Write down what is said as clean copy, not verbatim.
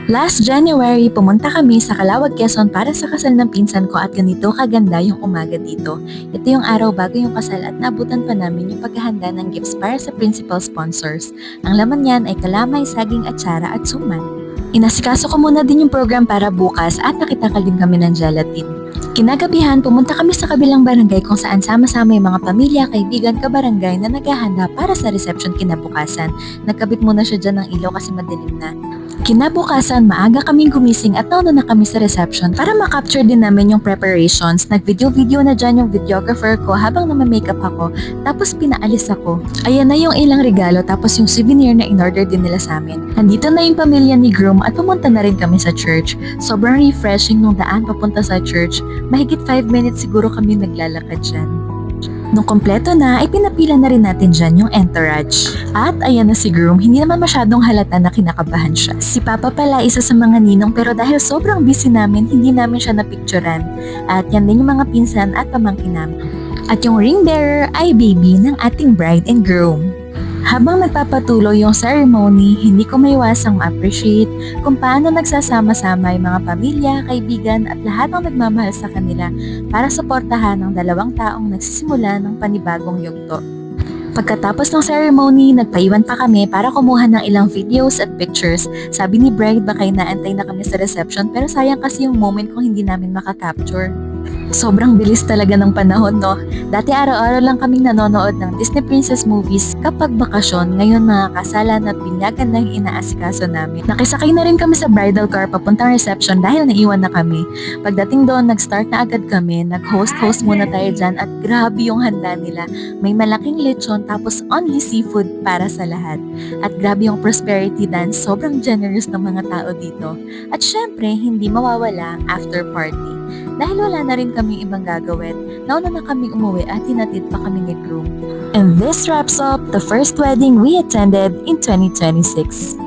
Last January, pumunta kami sa Calawag, Quezon para sa kasal ng pinsan ko at ganito kaganda yung umaga dito. Ito yung araw bago yung kasal at nabutan pa namin yung paghahanda ng gifts para sa principal sponsors. Ang laman niyan ay kalamay, saging, atsara at suman. Inasikaso ko muna din yung program para bukas at nakitakal din kami ng gelatin. Kinagabihan, pumunta kami sa kabilang barangay kung saan sama-sama yung mga pamilya, kaibigan, kabarangay na naghahanda para sa reception kinabukasan. Nagkabit muna siya dyan ng ilaw kasi madilim na. Kinabukasan, maaga kaming gumising at nauna na kami sa reception para makapture din namin yung preparations. Nag-video-video na dyan yung videographer ko habang namamakeup ako, tapos pinaalis ako. Ayan na yung ilang regalo tapos yung souvenir na in-order din nila sa amin. Nandito na yung pamilya ni groom at pumunta na rin kami sa church. Sobrang refreshing nung daan papunta sa church. Mahigit 5 minutes siguro kami naglalakad dyan. Nung kompleto na, ay pinapila na rin natin dyan yung entourage. At ayan na si groom, hindi naman masyadong halata na kinakabahan siya. Si Papa pala isa sa mga ninong pero dahil sobrang busy namin, hindi namin siya napicturan. At yan din yung mga pinsan at pamangkin namin. At yung ring bearer ay baby ng ating bride and groom. Habang nagpapatuloy yung ceremony, hindi ko maiwasang ma-appreciate kung paano nagsasama-sama yung mga pamilya, kaibigan at lahat ng nagmamahal sa kanila para suportahan ang dalawang taong nagsisimula ng panibagong yugto. Pagkatapos ng ceremony, nagpaiwan pa kami para kumuha ng ilang videos at pictures. Sabi ni bride baka inaantay na kami sa reception pero sayang kasi yung moment kung hindi namin makakapture. Sobrang bilis talaga ng panahon, no? Dati araw-araw lang kaming nanonood ng Disney Princess movies kapag bakasyon. Ngayon mga kasalan at binyagan na yung inaasikaso namin. Nakisakay na rin kami sa bridal car papuntang reception dahil naiwan na kami. Pagdating doon, nag-start na agad kami. Nag-host muna tayo dyan at grabe yung handa nila. May malaking lechon tapos only seafood para sa lahat. At grabe yung prosperity dance. Sobrang generous ng mga tao dito. At syempre, hindi mawawala ang after party. Dahil wala na rin kaming ibang gagawin, nauna na kaming umuwi at hinatid pa kami ni groom. And this wraps up the first wedding we attended in 2026.